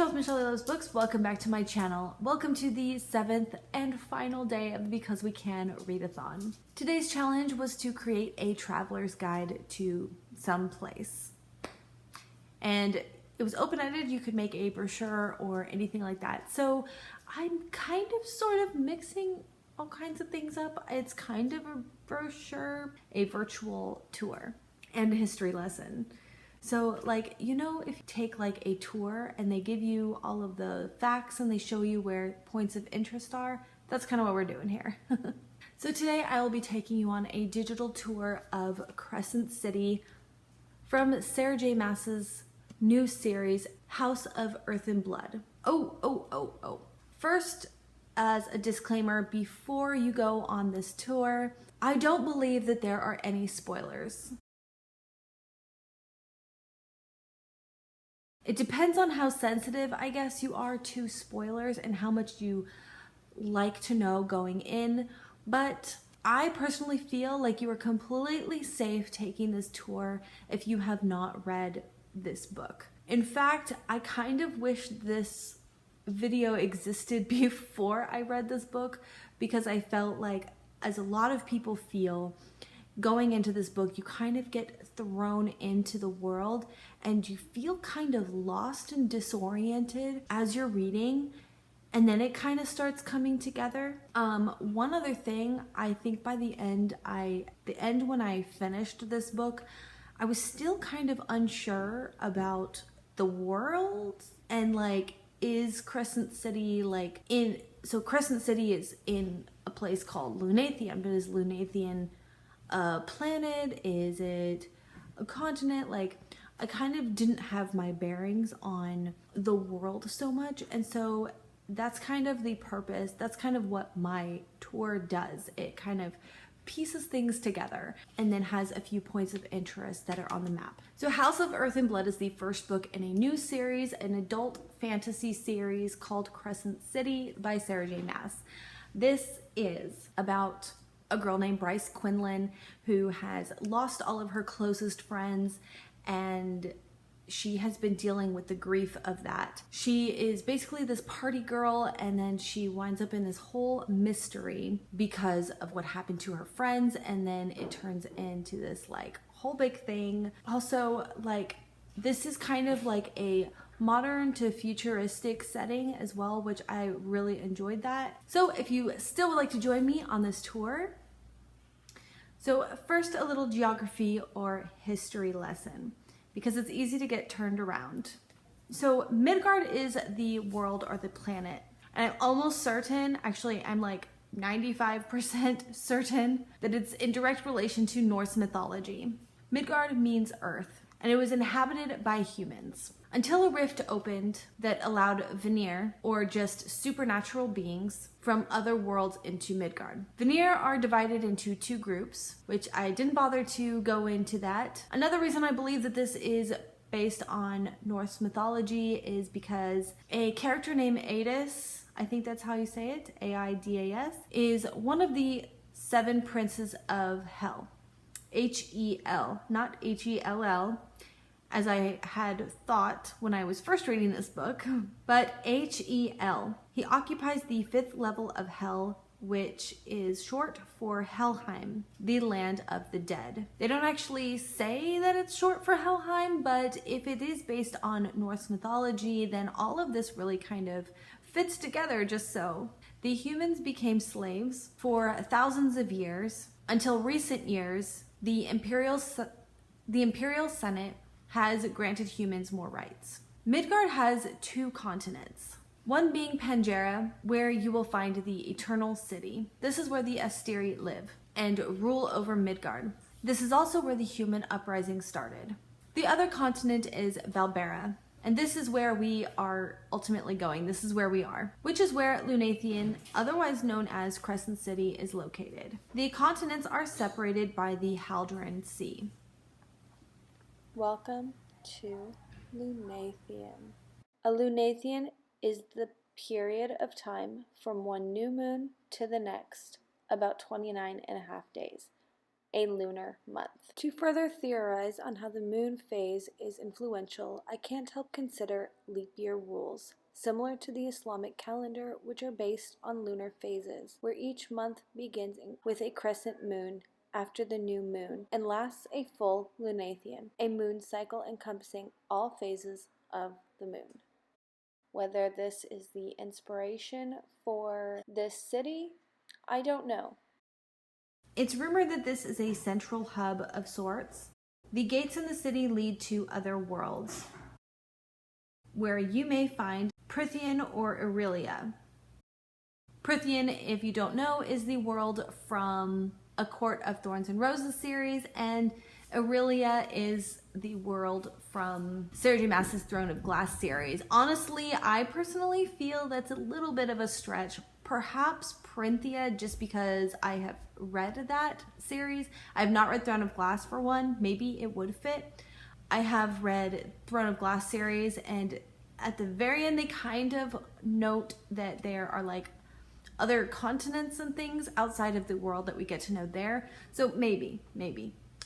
Michelle's Michelle Loves Books. Welcome back to my channel. Welcome to the 7th and final day of the Because We Can Readathon. Today's challenge was to create a traveler's guide to some place. And it was open-ended. You could make a brochure or anything like that. So I'm kind of sort of mixing all kinds of things up. It's kind of a brochure, a virtual tour, and a history lesson. So like, you know, if you take like a tour and they give you all of the facts and they show you where points of interest are, that's kind of what we're doing here. So today I will be taking you on a digital tour of Crescent City from Sarah J. Maas's new series, House of Earth and Blood. First, as a disclaimer, before you go on this tour, I don't believe that there are any spoilers. It depends on how sensitive, I guess, you are to spoilers and how much you like to know going in, but I personally feel like you are completely safe taking this tour if you have not read this book. In fact, I kind of wish this video existed before I read this book, because I felt like, as a lot of people feel, going into this book, you kind of get thrown into the world and you feel kind of lost and disoriented as you're reading, and then it kind of starts coming together. One other thing, I think by the end when I finished this book, I was still kind of unsure about the world and like, is Crescent City like so Crescent City is in a place called Lunathon, but is Lunathon a planet? Is it a continent? Like, I kind of didn't have my bearings on the world so much, and so that's kind of the purpose. That's kind of what my tour does. It kind of pieces things together and then has a few points of interest that are on the map. So House of Earth and Blood is the first book in a new series, an adult fantasy series called Crescent City by Sarah J. Maas. This is about a girl named Bryce Quinlan who has lost all of her closest friends, and she has been dealing with the grief of that. She is basically this party girl, and then she winds up in this whole mystery because of what happened to her friends, and then it turns into this like whole big thing. Also, like, this is kind of like a modern to futuristic setting as well, which I really enjoyed that. So if you still would like to join me on this tour, so first, a little geography or history lesson, because it's easy to get turned around. So Midgard is the world or the planet, and I'm almost certain, actually I'm like 95% certain, that it's in direct relation to Norse mythology. Midgard means earth, and it was inhabited by humans until a rift opened that allowed Vanir, or just supernatural beings, from other worlds into Midgard. Vanir are divided into two groups, which I didn't bother to go into that. Another reason I believe that this is based on Norse mythology is because a character named Aidas, I think that's how you say it, A-I-D-A-S, is one of the 7 princes of Hell. H-E-L, not H-E-L-L, as I had thought when I was first reading this book, but H-E-L. He occupies the 5th level of Hell, which is short for Helheim, the land of the dead. They don't actually say that it's short for Helheim, but if it is based on Norse mythology, then all of this really kind of fits together just so. The humans became slaves for thousands of years. Until recent years, the Imperial Senate has granted humans more rights. Midgard has 2 continents, one being Pangaea, where you will find the Eternal City. This is where the Asteri live and rule over Midgard. This is also where the human uprising started. The other continent is Valbera, and this is where we are ultimately going. This is where we are, which is where Lunathon, otherwise known as Crescent City, is located. The continents are separated by the Haldron Sea. Welcome to Lunathon. A Lunathon is the period of time from one new moon to the next, about 29.5 days. a lunar month. To further theorize on how the moon phase is influential, I can't help consider leap year rules, similar to the Islamic calendar, which are based on lunar phases, where each month begins with a crescent moon after the new moon and lasts a full Lunathean, a moon cycle encompassing all phases of the moon. Whether this is the inspiration for this city, I don't know. It's rumored that this is a central hub of sorts. The gates in the city lead to other worlds, where you may find Prythian or Aurelia. Prythian, if you don't know, is the world from A Court of Thorns and Roses series, and Aurelia is the world from Sarah J. Maas's Throne of Glass series. Honestly, I personally feel that's a little bit of a stretch. Perhaps Printhia, just because I have read that series. I have not read Throne of Glass for one. Maybe it would fit. I have read Throne of Glass series, and at the very end, they kind of note that there are like other continents and things outside of the world that we get to know there. So maybe.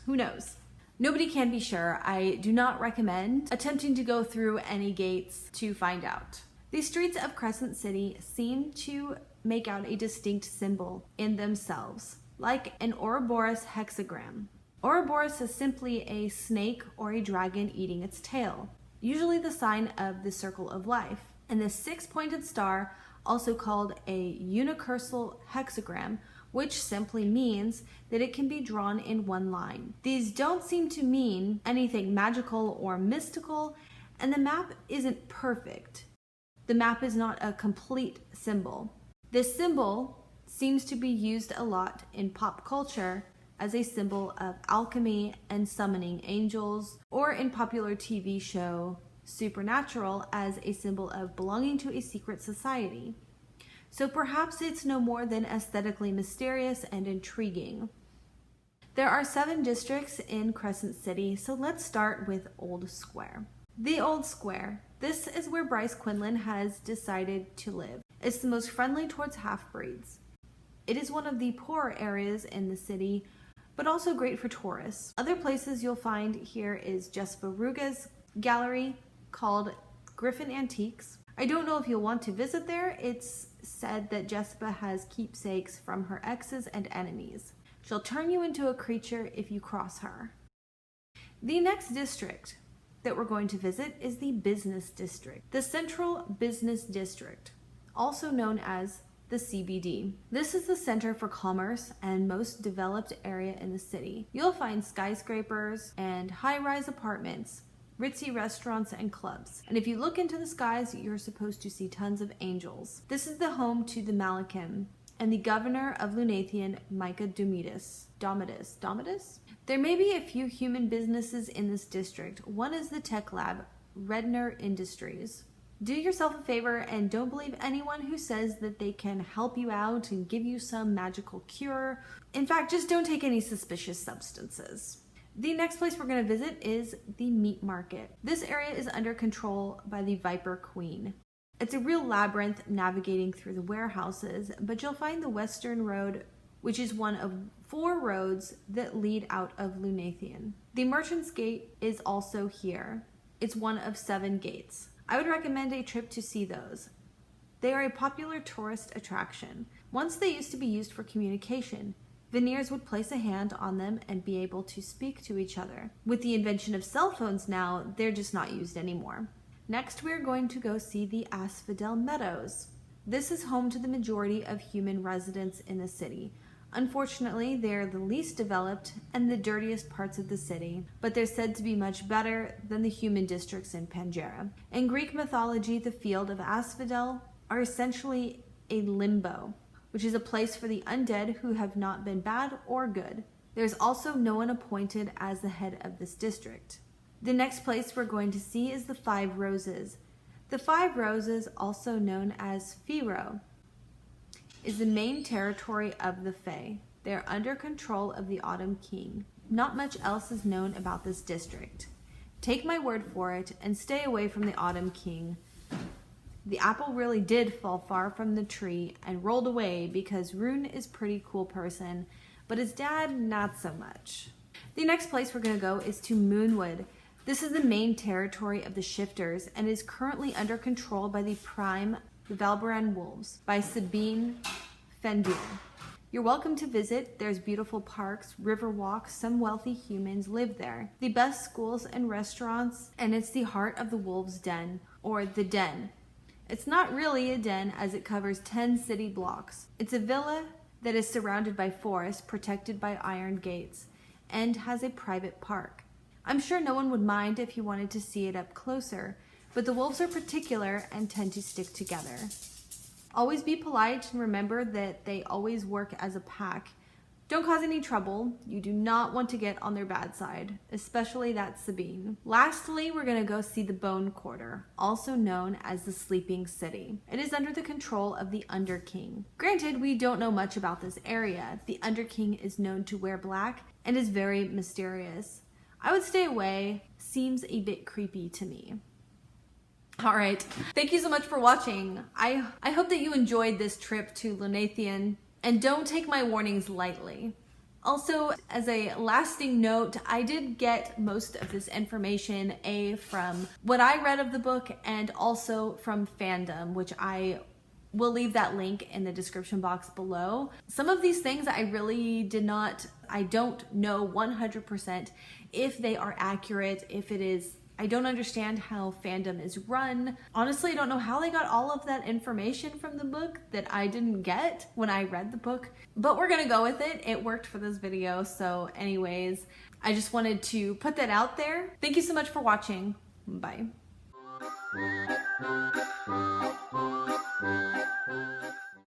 Who knows? Nobody can be sure. I do not recommend attempting to go through any gates to find out. The streets of Crescent City seem to make out a distinct symbol in themselves, like an Ouroboros hexagram. Ouroboros is simply a snake or a dragon eating its tail, usually the sign of the circle of life. And the six-pointed star, also called a unicursal hexagram, which simply means that it can be drawn in one line. These don't seem to mean anything magical or mystical, and the map isn't perfect. The map is not a complete symbol. This symbol seems to be used a lot in pop culture as a symbol of alchemy and summoning angels, or in popular TV show Supernatural as a symbol of belonging to a secret society. So perhaps it's no more than aesthetically mysterious and intriguing. There are 7 districts in Crescent City, so let's start with Old Square. The Old Square. This is where Bryce Quinlan has decided to live. It's the most friendly towards half-breeds. It is one of the poorer areas in the city, but also great for tourists. Other places you'll find here is Jessica Ruga's gallery called Griffin Antiques. I don't know if you'll want to visit there. It's said that Jessica has keepsakes from her exes and enemies. She'll turn you into a creature if you cross her. The next district that we're going to visit is the Business District, the Central Business District, also known as the CBD. This is the center for commerce and most developed area in the city. You'll find skyscrapers and high-rise apartments, ritzy restaurants and clubs. And if you look into the skies, you're supposed to see tons of angels. This is the home to the Malachim and the governor of Lunathian, Micah Domitis. There may be a few human businesses in this district. One is the tech lab, Redner Industries. Do yourself a favor and don't believe anyone who says that they can help you out and give you some magical cure. In fact, just don't take any suspicious substances. The next place we're going to visit is the meat market. This area is under control by the Viper Queen. It's a real labyrinth navigating through the warehouses, but you'll find the Western Road, which is one of 4 roads that lead out of Lunathian. The Merchant's Gate is also here. It's one of 7 gates. I would recommend a trip to see those. They are a popular tourist attraction. Once they used to be used for communication. Veneers would place a hand on them and be able to speak to each other. With the invention of cell phones now, they're just not used anymore. Next, we're going to go see the Asphodel Meadows. This is home to the majority of human residents in the city. Unfortunately, they're the least developed and the dirtiest parts of the city, but they're said to be much better than the human districts in Pangea. In Greek mythology, the field of Asphodel are essentially a limbo, which is a place for the undead who have not been bad or good. There's also no one appointed as the head of this district. The next place we're going to see is the 5 Roses. The 5 Roses, also known as Firo, is the main territory of the Fae. They are under control of the Autumn King. Not much else is known about this district. Take my word for it and stay away from the Autumn King. The apple really did fall far from the tree and rolled away because Rune is a pretty cool person, but his dad, not so much. The next place we're going to go is to Moonwood. This is the main territory of the Shifters and is currently under control by the Prime Valbaran Wolves by Sabine Fendir. You're welcome to visit. There's beautiful parks, river walks, some wealthy humans live there. The best schools and restaurants, and it's the heart of the Wolves' Den, or the Den. It's not really a den as it covers 10 city blocks. It's a villa that is surrounded by forest, protected by iron gates, and has a private park. I'm sure no one would mind if you wanted to see it up closer, but the wolves are particular and tend to stick together. Always be polite and remember that they always work as a pack. Don't cause any trouble. You do not want to get on their bad side, especially that Sabine. Lastly, we're going to go see the Bone Quarter, also known as the Sleeping City. It is under the control of the Underking. Granted, we don't know much about this area. The Underking is known to wear black and is very mysterious. I would stay away. Seems a bit creepy to me. All right, thank you so much for watching. I hope that you enjoyed this trip to Readathon, and don't take my warnings lightly. Also, as a lasting note, I did get most of this information from what I read of the book and also from fandom, which I will leave that link in the description box below. Some of these things I don't know 100% if they are accurate, if it is. I don't understand how fandom is run. Honestly, I don't know how they got all of that information from the book that I didn't get when I read the book, but we're gonna go with it. It worked for this video. So anyways, I just wanted to put that out there. Thank you so much for watching. Bye.